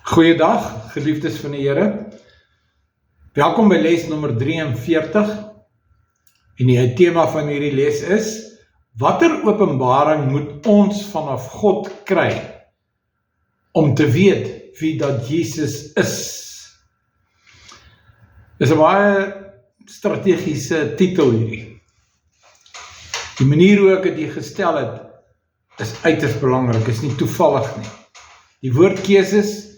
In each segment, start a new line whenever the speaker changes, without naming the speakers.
Goeiedag, geliefdes van die Here. Welkom by les nommer 43. En die tema van hierdie les is: watter openbaring moet ons vanaf God kry om te weet wie dat Jesus is? Dis 'n baie strategiese titel hierdie. Die manier hoe ek dit gestel het, is uiters belangrik, is nie toevallig nie. Die woordkeuses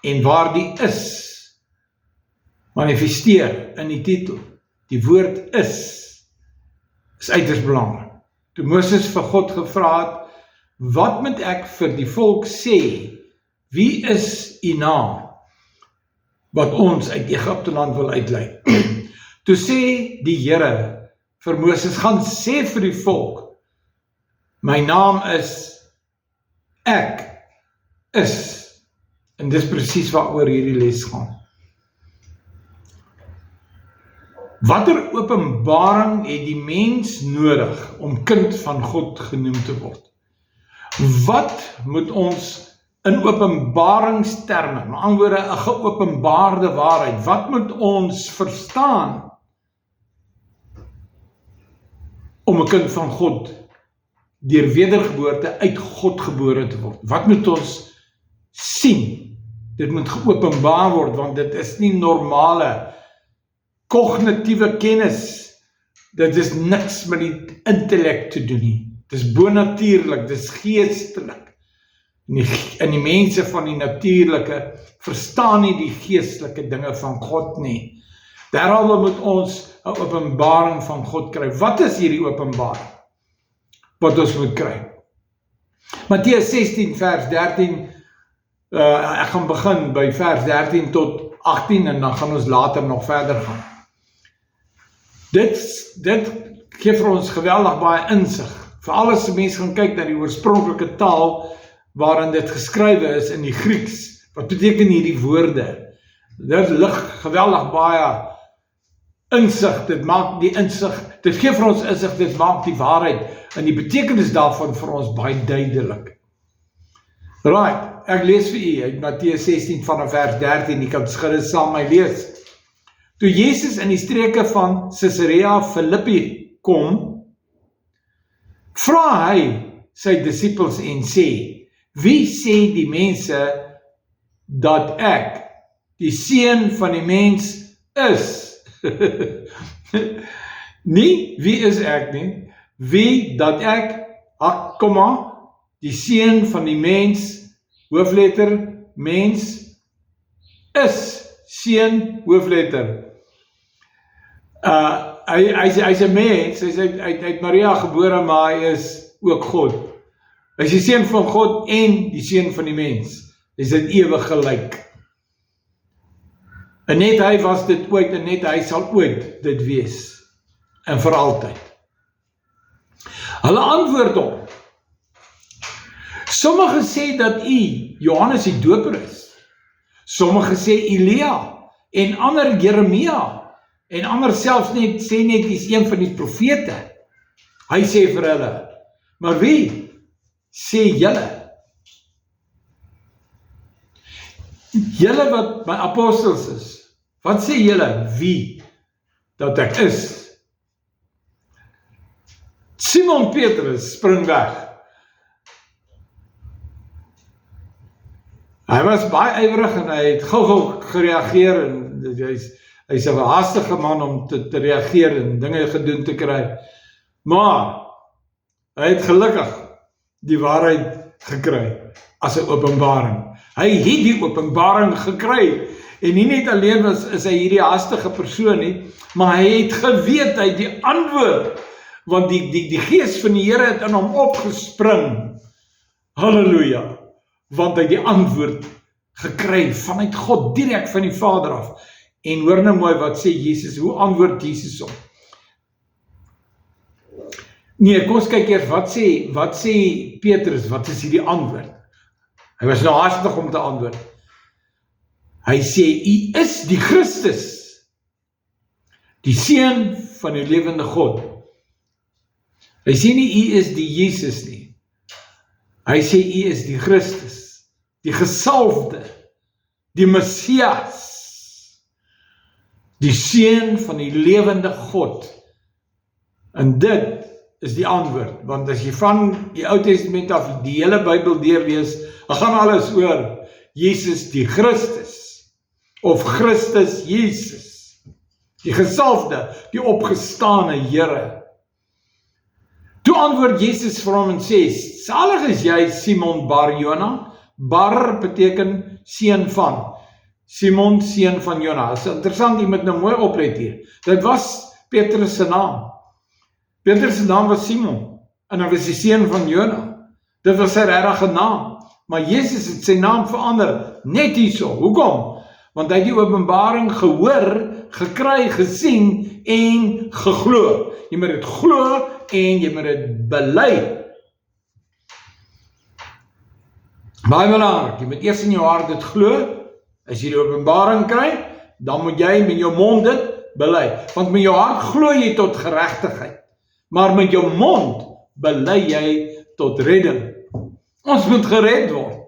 en waar die is, manifesteer in die titel. Die woord is uiters belangrik. Toe Moses vir God gevra het, wat moet ek vir die volk sê? Wie is u naam? Wat ons uit Egipte land wil uitlei. Toe sê die Here vir Moses, gaan sê vir die volk, my naam is, ek is. En dis presies waaroor hierdie les gaan. Watter openbaring het die mens nodig om kind van God genoem te word? Wat moet ons in openbaringsterme, met ander woorde 'n geopenbaarde waarheid, wat moet ons verstaan om 'n kind van God deur wedergeboorte uit God gebore te word? Wat moet ons sien? Dit moet geopenbaar word, want dit is nie normale kognitiewe kennis. Dit is niks met die intellek te doen nie. Dit is bonatuurlik, dit is geestelik. En die mense van die natuurlike verstaan nie die geestelike dinge van God nie. Daarom moet ons 'n openbaring van God kry. Wat is hierdie openbaring wat ons moet kry? Matteus 16 vers 13. Ek gaan begin by vers 13 tot 18 en dan gaan ons later nog verder gaan. Dit gee vir ons geweldig baie insig. Veral as mense gaan kyk na die oorspronklike taal waarin dit geskrywe is in die Grieks. Wat beteken hierdie woorde? Dit lig geweldig baie insig. Dit maak die insig, dit gee vir ons insig, dit maak die waarheid en die betekenis daarvan vir ons baie duidelik. Right. Ek lees vir u uit Matteus 16 vanaf vers 13, u kan gerus saam my lees. Toe Jesus in die streke van Caesarea Philippi kom, vra hy sy disippels en sê, wie sê die mense dat ek, die seun van die mens, is? Nie, wie is ek nie? Wie dat ek, die seun van die mens, hoofletter, mens, is, seun, hoofletter. Hy's 'n mens, hy's uit Maria gebore, maar hy is ook God. Hy's die seun van God en die seun van die mens. Hy's in ewig gelyk. En net hy was dit ooit, en net hy sal ooit dit wees. En vir altyd. Hulle antwoord hom. Sommige sê dat u Johannes die Doper is. Sommige sê Elia en ander Jeremia en ander selfs sê net dis een van die profete. Hy sê vir hulle, maar wie sê julle? Julle wat my apostels is, wat sê julle wie dat ek is? Simon Petrus spring weg. Hy was baie ywerig en hy het gou gereageer en hy's 'n haastige man om te reageer en dinge gedoen te kry. Maar hy het gelukkig die waarheid gekry as 'n openbaring. Hy het die openbaring gekry en nie net alleen is hy hierdie haastige persoon nie, maar hy het geweet, hy het die antwoord, want die gees van die Here het in hom opgespring. Halleluja. Want hy die antwoord gekry vanuit God, direk van die Vader af. En hoor nou mooi wat sê Jesus, hoe antwoord Jesus hom? Nee, kom ons kyk eers, wat sê Petrus, wat is hierdie antwoord? Hy was nou haastig om te antwoord. Hy sê, u is die Christus, die seun van die lewende God. Hy sê nie, u is die Jesus nie. Hy sê, u is die Christus, die gesalfde die Messias, die seun van die lewende God. En dit is die antwoord, want as jy van die Ou Testament af die hele Bybel deurlees, dan gaan alles oor Jesus die Christus, of Christus Jesus, die gesalfde, die opgestane Here. Toe antwoord Jesus vir hom en sê, salig is jy Simon Bar-Jona. Bar beteken seun van. Simon, seun van Jona. Dit is interessant, jy moet nou mooi oplet hier. Dit was Petrus se naam. Petrus se naam was Simon, en hy was die seun van Jona. Dit was sy regte naam. Maar Jesus het sy naam verander, net hierso. Hoekom? Want hy het die openbaring gehoor, gekry, gesien en geglo. Jy moet dit glo en jy moet dit bely. Baie belangrik, jy moet eers in jou hart dit glo. As jy die openbaring kry, dan moet jy met jou mond dit bely. Want met jou hart glo jy tot geregtigheid, maar met jou mond bely jy tot redding. Ons moet gered word.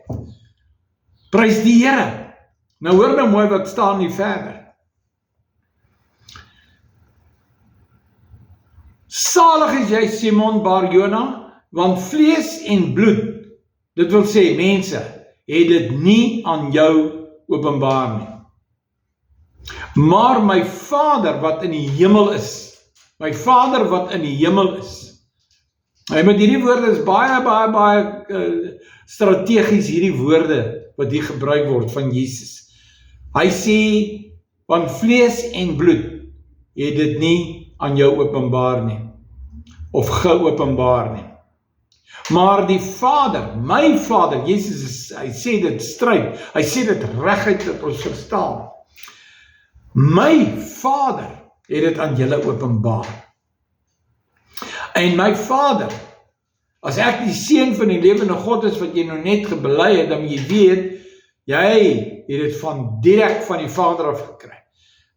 Prys die Here. Nou hoor nou mooi wat staan hier verder. Salig is jy Simon Bar-Jona, want vlees en bloed, dit wil sê mense, het dit nie aan jou openbaar nie. Maar my Vader wat in die hemel is, my Vader wat in die hemel is. Hy met hierdie woorde is baie strategies hierdie woorde wat hier gebruik word van Jesus. Hy sê, van vlees en bloed het dit nie aan jou openbaar nie, of geopenbaar nie. Maar die Vader, my Vader, Jesus, hy sê dit stryd, hy sê dit reguit dat ons verstaan. My Vader het dit aan julle openbaar. En my Vader, as ek die seun van die lewende God is wat jy nou net gebely het, dan jy weet, jy het dit direk van die Vader af gekry.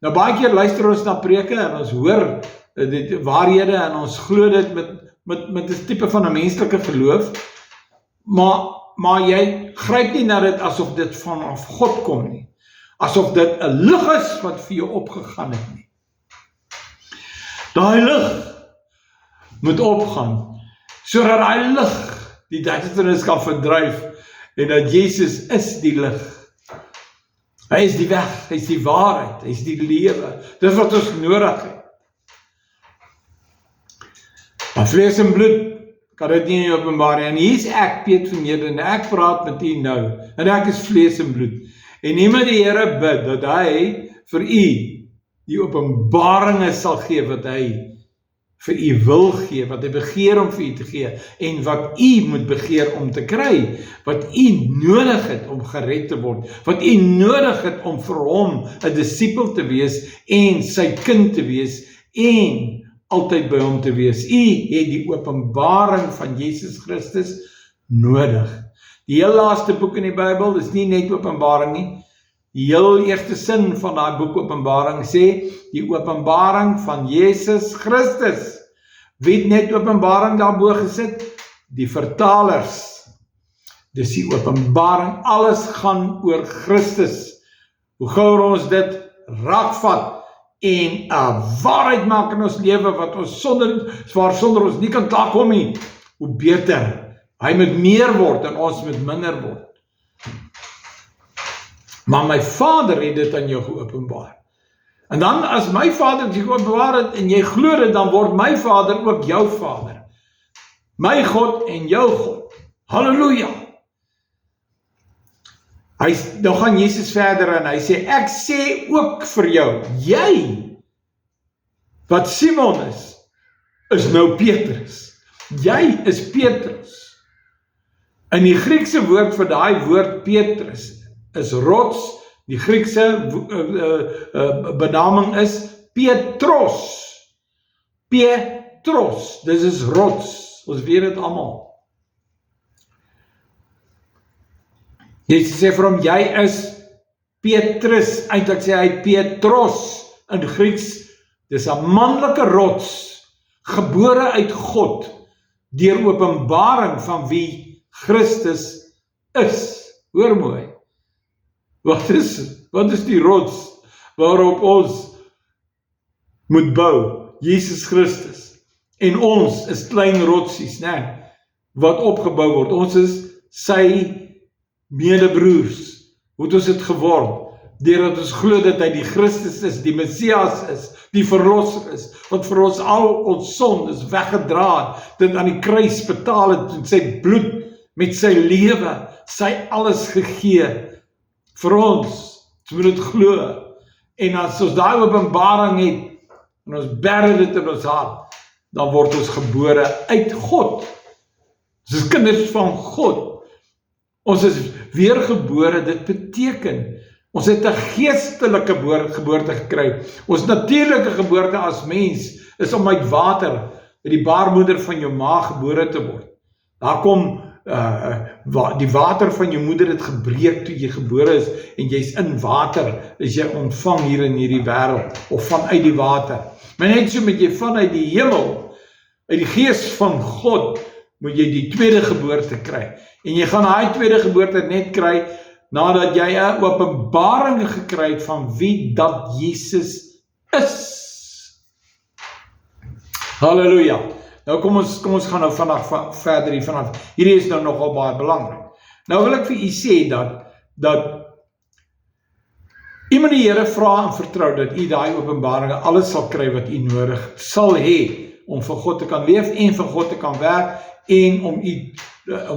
Nou baie keer luister ons na preke en ons hoor dit waarhede en ons glo dit met 'n tipe van 'n menslike geloof, maar jy gryp nie na dit asof dit vanaf God kom nie, asof dit 'n lig is wat vir jou opgegaan het nie. Daai lig moet opgaan, sodat daai lig die duisternis kan verdryf, en dat Jesus is die lig. Hy is die weg, hy is die waarheid, hy is die lewe. Dis wat ons nodig het. Maar vlees en bloed kan dit nie openbaar nie. En hier is ek, Piet van Heerden, en ek praat met u nou, en ek is vlees en bloed. En nie met die Here bid, dat hy vir u die openbaringe sal gee, wat hy vir u wil gee, wat hy begeer om vir u te gee, en wat u moet begeer om te kry, wat u nodig het om gered te word, wat u nodig het om vir hom 'n disipel te wees, en sy kind te wees, en altyd by hom te wees. U het die openbaring van Jesus Christus nodig. Die heel laaste boek in die Bybel is nie net openbaring nie. Die heel eerste sin van daai boek Openbaring sê, die openbaring van Jesus Christus. Wie het net openbaring daarbo gesit? Die vertalers. Dis die openbaring, alles gaan oor Christus. Hoe gouer ons dit raakvat, en 'n waarheid maak in ons lewe, wat ons sonder ons nie kan klaarkom nie, hoe beter. Hy moet meer word, en ons moet minder word. Maar my Vader het dit aan jou geopenbaar. En dan as my Vader dit geopenbaar het, en jy glo dit, dan word my Vader ook jou Vader. My God en jou God. Halleluja! Dan gaan Jesus verder en hy sê, ek sê ook vir jou, jy, wat Simon is nou Petrus. Jy is Petrus. In die Griekse woord vir daai woord Petrus is rots, die Griekse benaming is Petros. Petros, dis is rots, ons weet dit almal. Jesus sê vir hom, jy is Petrus, eintlik sê hy Petros, in Grieks, dis 'n manlike rots, gebore uit God, deur openbaring van wie Christus is. Hoor mooi. Wat is die rots waarop ons moet bou? Jesus Christus. En ons is klein rotsies, wat opgebou word. Ons is sy medebroers. Hoe het ons dit geword? Deurdat ons glo dat hy die Christus is, die Messias is, die verlosser is, wat vir ons al ons sondes weggedra het, dit aan die kruis betaal het, met sy bloed, met sy lewe, sy alles gegee vir ons. Ons moet dit glo. En as ons daai openbaring het, en ons berg dit in ons hart, dan word ons gebore uit God. Ons is kinders van God. Ons is weergebore, dit beteken, ons het 'n geestelike geboorte gekry. Ons natuurlike geboorte as mens is om uit water, uit die baarmoeder van jou ma gebore te word. Daar kom die water van jou moeder het gebreek toe jy gebore is, en jy's in water, is jy ontvang hier in hierdie wêreld, of vanuit die water. Maar net so met jy vanuit die hemel, uit die gees van God, moet jy die tweede geboorte kry. En jy gaan daai tweede geboorte net kry, nadat jy 'n openbaring gekry het van wie dat Jesus is. Halleluja. Nou kom ons gaan nou vanaf verder hier vanaf. Hierdie is nou nogal baie belangrik. Nou wil ek vir u sê dat u moet die Here vra en vertrou dat u daai openbaringe alles sal kry wat u nodig sal hê om vir God te kan leef en vir God te kan werk en om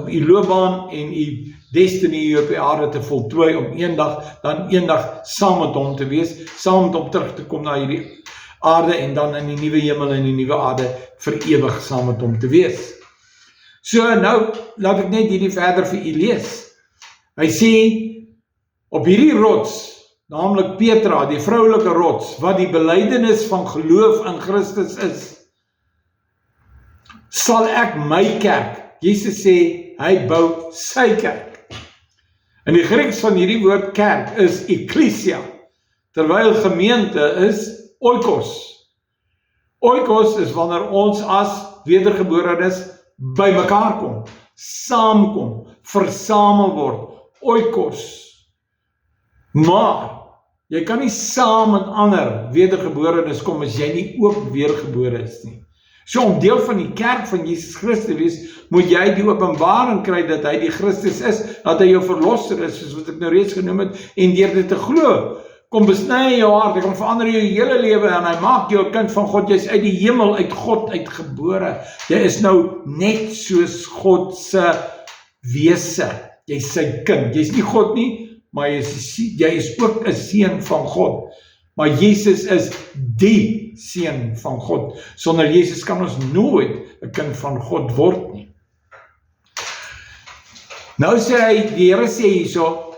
u loopbaan en u destiny hier op die aarde te voltooi, om eendag saam met hom te wees, saam met hom terug te kom na hierdie aarde en dan in die nuwe hemel en die nuwe aarde vir ewig saam met hom te wees. So nou laat ek net hierdie verder vir u lees. Hy sê op hierdie rots, naamlik Petra, die vroulike rots, wat die belydenis van geloof in Christus is, sal ek my kerk, Jesus sê, hy bou sy kerk. In die Grieks van hierdie woord kerk is ekklesia, terwyl gemeente is oikos. Oikos is wanneer ons as wedergeborenes by mekaar kom, saamkom, versamel word, oikos. Maar jy kan nie saam met ander wedergeborenes kom as jy nie ook weergebore is nie. So om deel van die kerk van Jesus Christus te wees, moet jy die openbaring kry dat hy die Christus is, dat hy jou verlosser is, soos wat ek nou reeds genoem het, en deur dit te glo, kom besny jou hart, hy kom verander jou hele lewe, en hy maak jou 'n kind van God, jy is uit die hemel, uit God uitgebore, jy is nou net soos God se wese, jy is sy kind, jy is nie God nie, maar jy is ook 'n seun van God, maar Jesus is die seun van God. Sonder Jesus kan ons nooit 'n kind van God word nie. Nou sê hy, die Here sê hierso,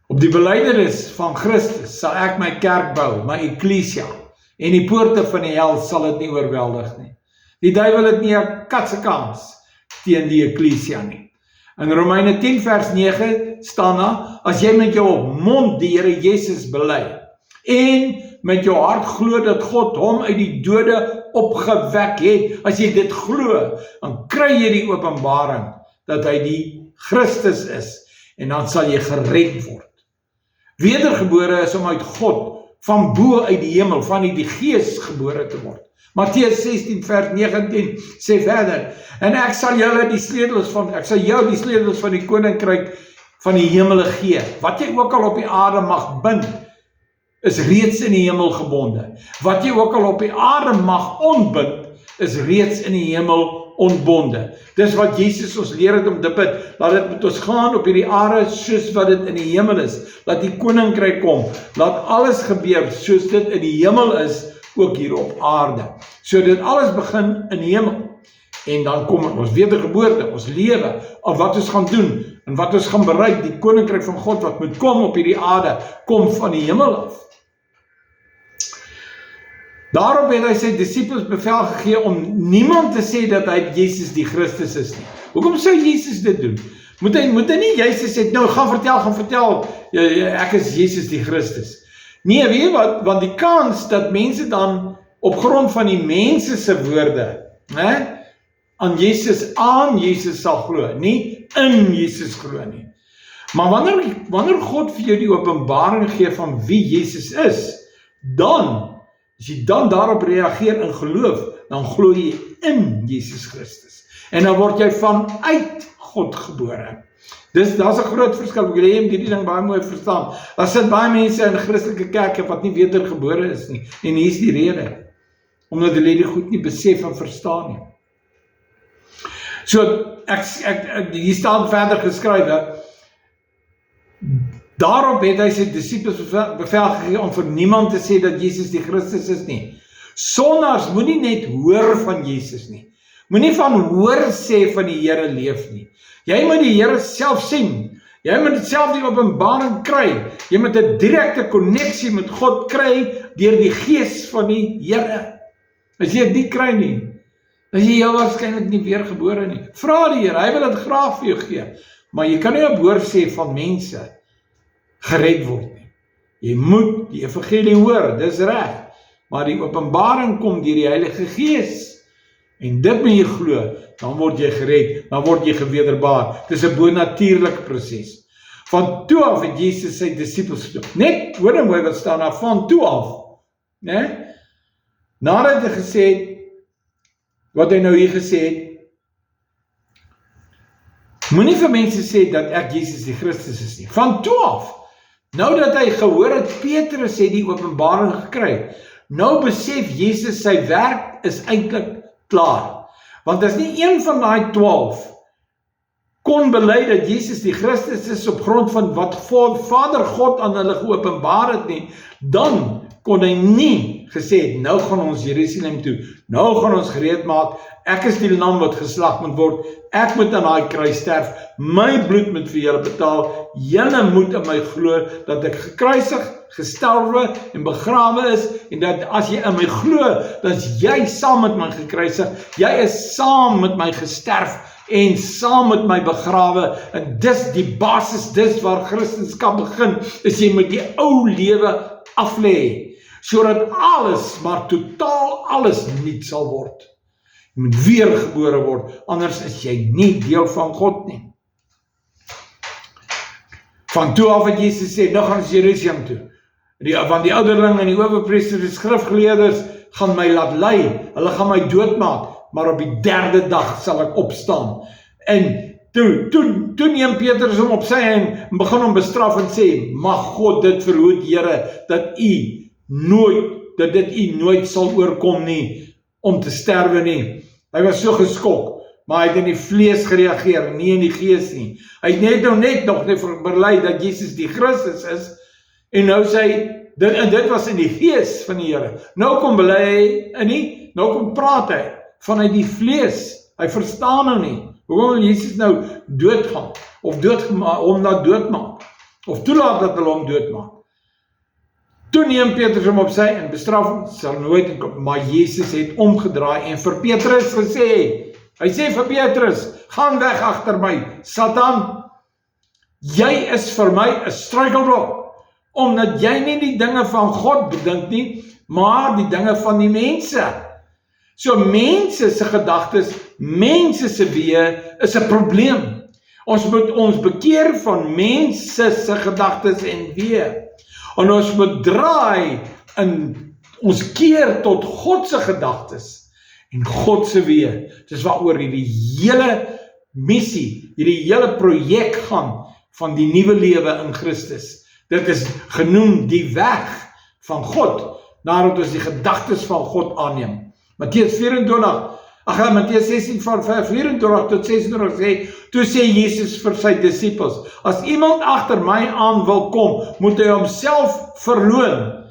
op die belydenis van Christus sal ek my kerk bou, my ekklesia, en die poorte van die hel sal dit nie oorweldig nie. Die duiwel het nie 'n katse kans teen die ekklesia nie. In Romeine 10 vers 9 staan daar, as jy met jou mond die Here Jesus bely, en met jou hart glo dat God hom uit die dode opgewek het, as jy dit glo, dan kry jy die openbaring dat hy die Christus is, en dan sal jy gered word. Wedergebore is om uit God, van bo uit die hemel, van die Gees gebore te word. Matteus 16 vers 19 sê verder, en ek sal jou die sleutels van die koninkryk van die hemele gee. Wat jy ook al op die aarde mag bind, is reeds in die hemel gebonde. Wat jy ook al op die aarde mag ontbind, is reeds in die hemel ontbonde. Dis wat Jesus ons leer het om te bid. Laat dit met ons gaan op hierdie aarde soos wat dit in die hemel is. Laat die koninkryk kom. Laat alles gebeur soos dit in die hemel is, ook hier op aarde. So dit alles begin in die hemel. En dan kom ons wedergeboorte, ons lewe, of wat ons gaan doen, en wat ons gaan bereik, die koninkryk van God wat moet kom op hierdie aarde, kom van die hemel af. Daarop het hy sy disippels bevel gegee om niemand te sê dat hy Jesus die Christus is nie. Hoekom sou Jesus dit doen? Moet hy nie Jesus sê, nou gaan vertel, ek is Jesus die Christus. Nee, weet jy wat, want die kans dat mense dan op grond van die mense se woorde, aan Jesus sal glo, nie in Jesus glo nie. Maar wanneer God vir jou die openbaring gee van wie Jesus is, dan, as jy dan daarop reageer in geloof, dan glo jy in Jesus Christus. En dan word jy vanuit God gebore. Daar's 'n groot verskil, ek wil hê jy moet hierdie ding baie mooi verstaan. Daar sit baie mense in Christelike kerke wat nie wedergebore is nie, en hier is die rede, omdat hulle dit goed nie besef en verstaan nie. So, hier staan verder geskrywe, daarop het hy sy disippels bevel gegee om vir niemand te sê dat Jesus die Christus is nie. Sondaars moenie net hoor van Jesus nie. Moenie van hoor sê van die Here leef nie. Jy moet die Here self sien. Jy moet self die openbaring kry. Jy moet 'n direkte koneksie met God kry deur die Gees van die Here. As jy dit nie kry nie, dan is jy heel waarskynlik nie weergebore nie. Vra die Here, hy wil dit graag vir jou gee. Maar jy kan nie op hoor sê van mense gered word nie. Jy moet die evangelie hoor, dis reg. Maar die openbaring kom deur die Heilige Gees. En dit moet jy glo, dan word jy gered, dan word jy gewederbaar. Dis 'n bonatuurlike proses. Van toe af het Jesus sy disippels gedoop. Net, hoor nou mooi wat staan daar, van toe af. Né? Nadat hy gesê het, wat hy nou hier gesê het, moenie vir mense sê dat ek Jesus die Christus is nie. Van toe af. Nou dat hy gehoor het, Petrus het die openbaring gekry. Nou besef Jesus sy werk is eintlik klaar. Want as nie een van daai 12 kon bely dat Jesus die Christus is op grond van wat Vader God aan hulle geopenbaar het nie, dan kon hy nie gesê het, nou gaan ons Jerusalem toe, nou gaan ons gereed maak, ek is die lam wat geslag moet word, ek moet aan daai kruis sterf, my bloed moet vir julle betaal, julle moet in my glo, dat ek gekruisig, gesterwe en begrawe is, en dat as jy in my glo, dan is jy saam met my gekruisig, jy is saam met my gesterf, en saam met my begrawe, en dis die basis, dis waar Christendom begin, is jy met die ou lewe aflê, sodat alles, maar totaal alles nuut sal word. Jy moet weergebore word, anders is jy nie deel van God nie. Van toe af het Jesus sê, nou gaan ons Jerusalem toe. Want die ouderling en die owerpriesters en skrifgeleerders gaan my laat lei, hulle gaan my doodmaak, maar op die 3de dag sal ek opstaan. En toe neem Petrus hom op sy en begin hom bestraf en sê, mag God dit verhoed, Here, dat dit u nooit sal oorkom nie, om te sterwe nie. Hy was so geskok, maar hy het in die vlees gereageer, nie in die gees nie. Hy het net nog bely dat Jesus die Christus is, en nou sê hy, dit was in die gees van die Here. Nou kom bely hy nie, nou kom praat hy, vanuit die vlees, hy verstaan nou nie. Hoekom wil Jesus nou doodgaan, of hom laat doodmaak, of toelaat dat hulle hom doodmaak. Toe neem Petrus hom op sy en bestraf hom, sal nooit kom, maar Jesus het omgedraai en vir Petrus gesê, hy sê vir Petrus, gaan weg agter my, Satan, jy is vir my 'n struikelblok, omdat jy nie die dinge van God bedink nie, maar die dinge van die mense. So mense se gedagtes, mense se weë is 'n probleem. Ons moet ons bekeer van mense se gedagtes en weë. En ons moet draai in ons keer tot God se gedagtes en God se weë. Dis waaroor hierdie hele missie, hierdie hele projek gaan van die nuwe lewe in Christus. Dit is genoem die weg van God, nadat ons die gedagtes van God aanneem. Matteus 16 van 24 tot 26 sê, toe sê Jesus vir sy disippels, as iemand agter my aan wil kom, moet hy homself verloon.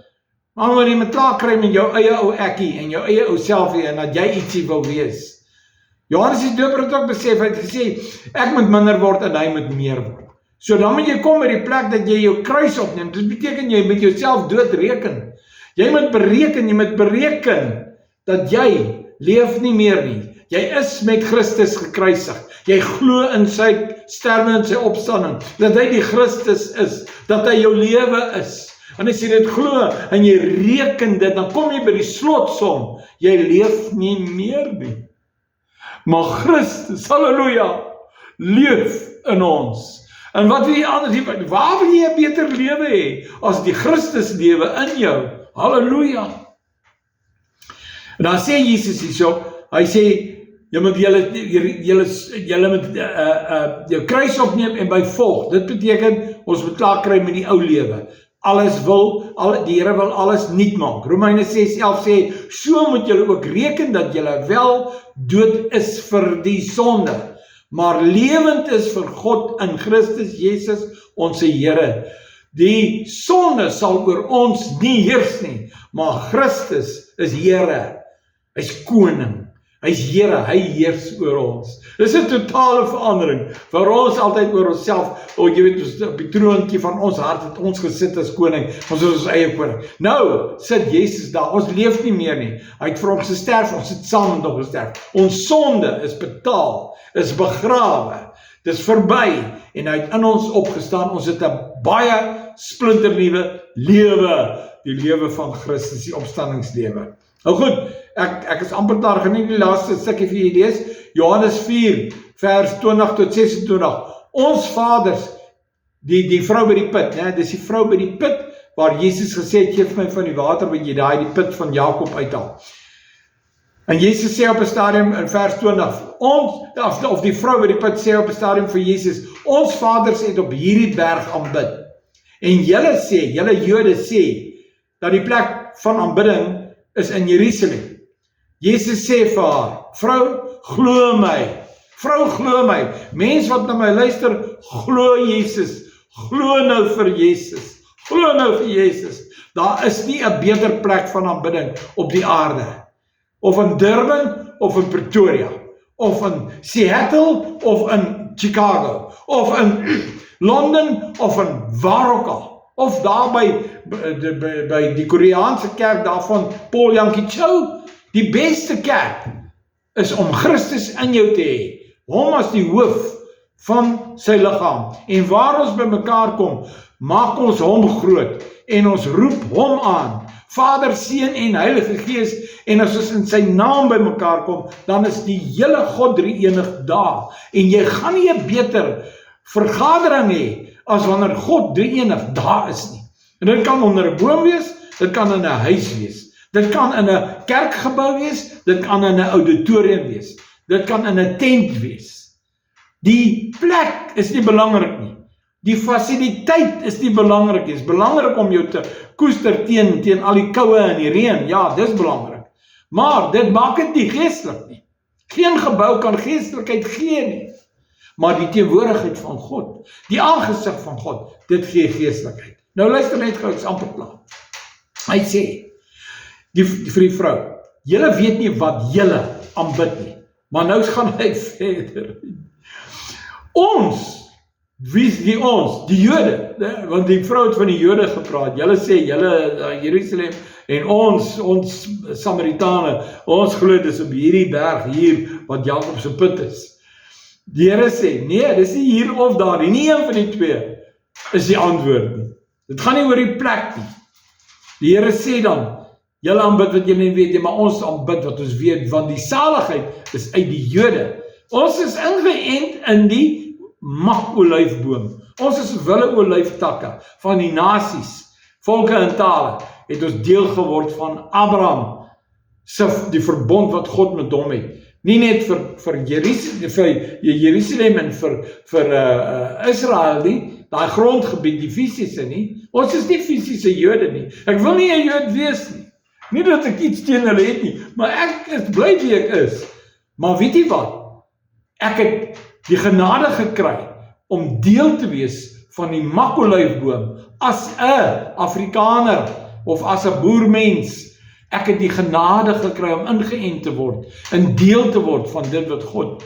Maar wanneer jy met klaar kry met jou eie ou ekkie en jou eie ou selfie en dat jy ietsie wil wees. Johannes die Doper het ook besef, hy het gesê, ek moet minder word en hy moet meer word. So dan moet jy kom by die plek dat jy jou kruis opneem. Dit beteken jy moet jouself doodreken. Jy moet bereken dat jy leef nie meer nie. Jy is met Christus gekruisig. Jy glo in sy sterwe en sy opstanding, dat hy die Christus is, dat hy jou lewe is. En as jy dit glo en jy reken dit, dan kom jy by die slotsom, jy leef nie meer nie. Maar Christus, halleluja, leef in ons. En wat wil jy anders, waar wil jy 'n beter lewe hê, as die Christus lewe in jou? Halleluja. En dan sê Jesus hierso, hy sê, jy moet julle moet jou kruis opneem en by volg. Dit beteken, ons moet klaar kry met die ou lewe. Die Here wil alles nuut maak. Romeine 6:11 sê, so moet julle ook reken dat julle wel dood is vir die sonde, maar lewend is vir God in Christus Jesus, ons Here. Die sonde sal oor ons nie heers nie, maar Christus is Here. Hy's koning. Hy's Here, hy heers oor ons. Dis 'n totale verandering. Vir ons altyd oor onsself, jy weet, ons op die troontjie van ons hart het ons gesit as koning, ons is ons eie koning. Nou sit Jesus daar, ons leef nie meer nie. Hy het vir ons gesterf, ons het saam met hom gesterf. Ons sonde is betaal, is begrawe, dis verby, en hy het in ons opgestaan. Ons het 'n baie splinternuwe lewe, die lewe van Christus, die opstandingslewe. Nou goed, ek is amper daar, gaan nie die laaste stukkie vir julle lees, Johannes 4, vers 20 tot 26, ons vaders, die vrou by die put, né? Dis die vrou by die put, waar Jesus gesê het, geef my van die water, wat jy daai die put van Jakob uithaal. En Jesus sê op 'n stadium, in vers 20, of die vrou by die put sê op 'n stadium vir Jesus, ons vaders het op hierdie berg aanbid, en julle Jode sê, dat die plek van aanbidding is in Jerusalem. Jesus sê vir haar, vrou, glo my, mens wat na my luister, glo Jesus, glo nou vir Jesus, daar is nie 'n beter plek van aanbidding op die aarde, of in Durban, of in Pretoria, of in Seattle, of in Chicago, of in Londen, of in waar ook al, of daar by die Koreaanse kerk daarvan Paul Yankee Chow. Die beste kerk is om Christus in jou te hê, hom as die hoof van sy liggaam. En waar ons by mekaar kom, maak ons hom groot en ons roep hom aan, Vader, Seun en Heilige Gees, en as ons in sy naam by mekaar kom, dan is die hele God drie-enig daar. En jy gaan nie 'n beter vergadering hê as wanneer God drie-enig daar is nie. En dit kan onder 'n boom wees, dit kan in 'n huis wees, dit kan in 'n kerkgebou wees, dit kan in 'n auditorium wees, dit kan in 'n tent wees. Die plek is nie belangrik nie. Die fasiliteit is nie belangrik nie. Dit is belangrik om jou te koester teen al die koue en die reën. Ja, dis belangrik. Maar dit maak dit nie geestelik nie. Geen gebou kan geestelikheid gee nie. Maar die teenwoordigheid van God, die aangesig van God, dit gee geestelikheid. Nou luister net gou, ek's amper klaar. Hy sê, vir die vrou, julle weet nie wat julle aanbid nie. Maar nou gaan hy verder. Ons, wie is die ons? Die Jode, want die vrou het van die Jode gepraat. Julle sê, julle Jerusalem, en ons Samaritane, ons glo dis op hierdie berg hier, wat Jakob se put is. Die Here sê, nee, dis nie hier of daar nie, nie een van die twee is die antwoord nie. Dit gaan nie oor die plek nie. Die Here sê dan, julle aanbid wat julle nie weet nie, maar ons aanbid wat ons weet, want die saligheid is uit die Jode. Ons is ingeënt in die magolyfboom. Ons is wille olyftakke van die nasies, volke en tale, het ons deel geword van Abraham, die verbond wat God met hom het. Nie net vir Jerusalem en vir Israel nie, daai grondgebied, die fisiese nie. Ons is nie fisiese Jode nie. Ek wil nie 'n Jood wees nie. Nie dat ek iets teen hulle het nie, maar ek is bly wie ek is. Maar weet jy wat? Ek het die genade gekry om deel te wees van die makolyfboom as 'n Afrikaner of as 'n boermens. Ek het die genade gekry om ingeënt te word en deel te word van dit wat God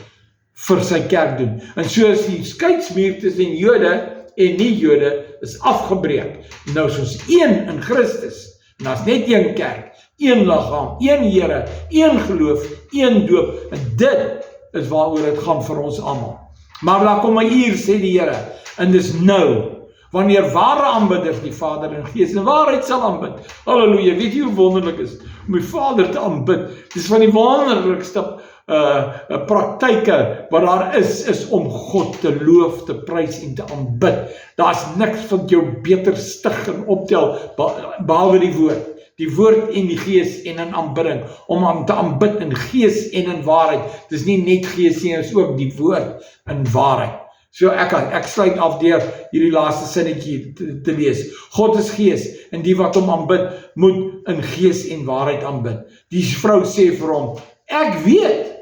vir sy kerk doen. En so is die skeidsmuur tussen Jode en nie-Jode is afgebreek. Nou is ons een in Christus. En daar's net een kerk, een liggaam, een Here, een geloof, een doop. En dit is waaroor dit gaan vir ons almal. Maar daar kom 'n uur, sê die Here, en dis nou, wanneer ware aanbidders die Vader in gees en waarheid sal aanbid. Halleluja, weet jy hoe wonderlik is om die Vader te aanbid? Dis van die wonderlikste praktyke wat daar is om God te loof, te prys en te aanbid. Daar's niks wat jou beter stig en optel, behalwe die woord. Die woord en die gees en in aanbidding, om aan te aanbid in gees en in waarheid. Dis nie net gees nie, is ook die woord in waarheid. So ek sluit af deur hierdie laaste sinnetjie te lees. God is gees, en die wat hom aanbid, moet in gees en waarheid aanbid. Die vrou sê vir hom, ek weet.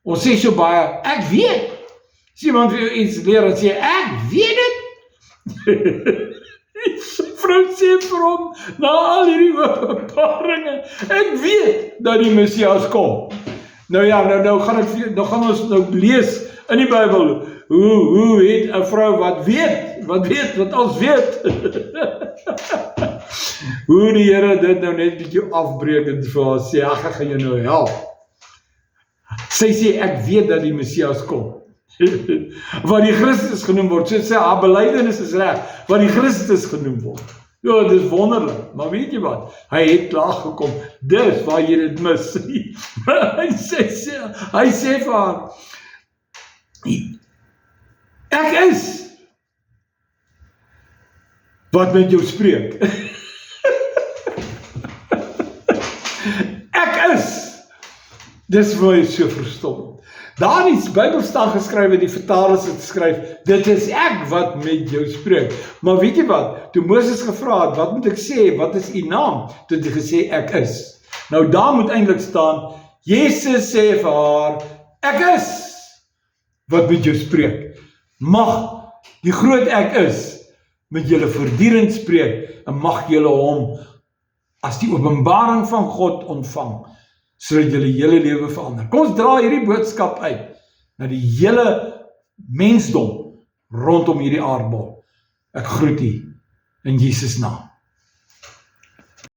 Ons sê so baie, ek weet. As iemand vir jou iets leer en sê, ek weet dit. Die vrou sê vir hom, na al hierdie openbaringe, ek weet dat die Messias kom. Nou ja, nou gaan ons lees in die Bybel, hoe het 'n vrou wat ons weet, hoe die Here dit nou net bietjie afbreek en vir haar sê, ek gaan jou nou help. Sy sê, ek weet dat die Messias kom. Wat die Christus genoem word, so sê haar belydenis is reg, wat die Christus genoem word. Ja, dit is wonderlik, maar weet jy wat? Hy het klaar gekom, dis waar jy dit mis. Hy sê vir haar, ek is wat met jou spreek. Ek is. Dis vir my so verstom. Daar in die Bybel staan geskrywe, die vertalers het geskryf, dit is ek wat met jou spreek. Maar weet jy wat, toe Moses gevra het, wat moet ek sê, wat is u naam? Toe het hy gesê, ek is. Nou daar moet eintlik staan, Jesus sê vir haar, ek is wat met jou spreek. Mag die groot ek is met julle voortdurend spreek, en mag julle hom as die openbaring van God ontvang, sodat julle hele lewe verander. Kom ons dra hierdie boodskap uit na die hele mensdom rondom hierdie aardbol. Ek groet u in Jesus naam.